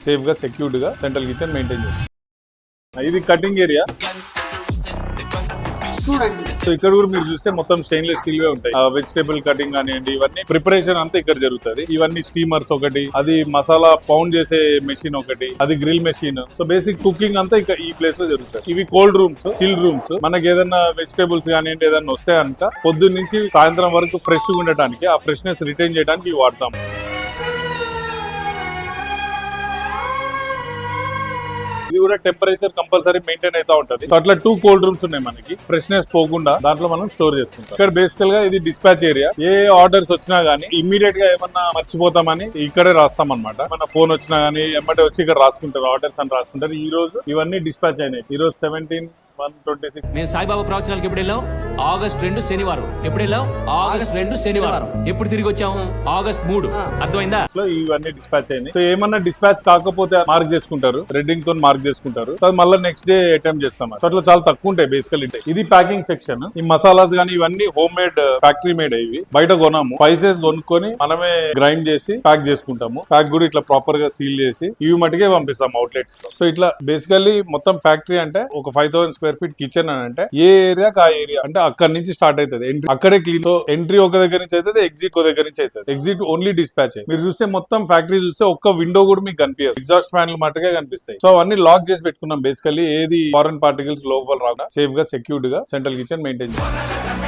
Safe గా secured గా central kitchen maintain చేస్తాం. ఇది కటింగ్ ఏరియా. సో ఇక్కడ కూడా మీరు చూస్తే మొత్తం స్టెయిన్లెస్ స్టీల్ వే ఉంటాయి. వెజిటేబుల్ కటింగ్ కానివ్వండి, ఇవన్నీ ప్రిపరేషన్ అంతా ఇక్కడ జరుగుతుంది. ఇవన్నీ స్టీమర్స్ ఒకటి, అది మసాలా పౌండ్ చేసే మెషిన్ ఒకటి, అది grill machine. So basic cooking అంతా ఇక్కడ ఈ ప్లేస్ లో జరుగుతుంది. ఇవి కోల్డ్ రూమ్స్, చిల్ రూమ్స్. మనకి ఏదైనా వెజిటేబుల్స్ కానివ్వండి ఏదైనా వస్తే కనుక పొద్దున్న నుంచి సాయంత్రం వరకు ఫ్రెష్ గా ఉండటానికి, ఆ ఫ్రెష్నెస్ రిటైన్ చేయడానికి ఇవి వాడతాం. ఇది కూడా టెంపరేచర్ కంపల్సరీ మెయింటైన్ అవుతా ఉంటది. అట్లా 2 కోల్డ్ రూమ్స్ ఉన్నాయి మనకి, ఫ్రెష్నెస్ పోకుండా దాంట్లో మనం స్టోర్ చేసుకుంటాం. ఇక్కడ బేసికల్ గా ఇది డిస్పాచ్ ఏరియా. ఏ ఆర్డర్స్ వచ్చినా గానీ ఇమ్మీడియట్ గా ఏమన్నా మర్చిపోతామని ఇక్కడే రాస్తాం అనమాట. మన ఫోన్ వచ్చినా గానీ ఎమ్మటే వచ్చి ఇక్కడ రాసుకుంటారు, ఆర్డర్స్ అని రాసుకుంటారు. ఈ రోజు ఇవన్నీ డిస్పాచ్ అయినాయి. ఈ రోజు 17/1/26. మేము సాయిబాబా ప్రవచనాలకు ఎప్పుడు వెళ్ళాం? ఆగస్ట్ 2 శనివారం. ఎప్పుడు వెళ్ళాం? ఆగస్ట్ 2 శనివారం. ఎప్పుడు తిరిగి వచ్చాము? ఆగస్ట్ 3. అర్థమైందా? ఇవన్నీ డిస్పాచ్ అయినాయి. సో ఏమన్నా డిస్పాచ్ కాకపోతే మార్క్ చేసుకుంటారు, రెడ్డింగ్ తో మార్క్ చేసుకుంటారు. మళ్ళీ నెక్స్ట్ డే అటెంప్ట్ చేస్తాం. సో అట్లా చాలా తక్కువ ఉంటాయి బేసికల్. ఇది ప్యాకింగ్ సెక్షన్. ఈ మసాలాస్ గానీ ఇవన్నీ హోమ్ మేడ్, ఫ్యాక్టరీ మేడ్. ఇవి బయట కొనాము, స్పైసెస్ కొనుక్కొని మనమే గ్రైండ్ చేసి ప్యాక్ చేసుకుంటాము. ప్యాక్ కూడా ఇట్లా ప్రాపర్ గా సీల్ చేసి ఇవి మటుకే పంపిస్తాం అవుట్లెట్స్ లో. సో ఇట్లా బేసికల్లీ మొత్తం ఫ్యాక్టరీ అంటే ఒక 5000 స్క్వేర్ ఫీట్ కిచెన్ అని అంటే ఏ ఏరియాకి ఆ ఏరియా అంటే అక్కడ నుంచి స్టార్ట్ అవుతుంది. అక్కడే క్లీన్. సో ఎంట్రీ ఒక దగ్గర నుంచి అవుతుంది, ఎగ్జిట్ ఒక దగ్గర నుంచి అవుతుంది. Exit only dispatch. మీరు చూస్తే మొత్తం ఫ్యాక్టరీ చూస్తే ఒక్క విండో కూడా మీకు కనిపించదు. ఎగ్జాస్ట్ ఫ్యాన్లు మట్టుగా కనిపిస్తాయి. సో అవన్నీ లాక్ చేసి పెట్టుకున్నాం. బేసికల్లీ ఏది ఫారెన్ పార్టికల్స్ లోపల రాకుండా సేఫ్ గా సెక్యూర్డ్ గా సెంట్రల్ కిచెన్ మెయింటైన్ చేయాలి.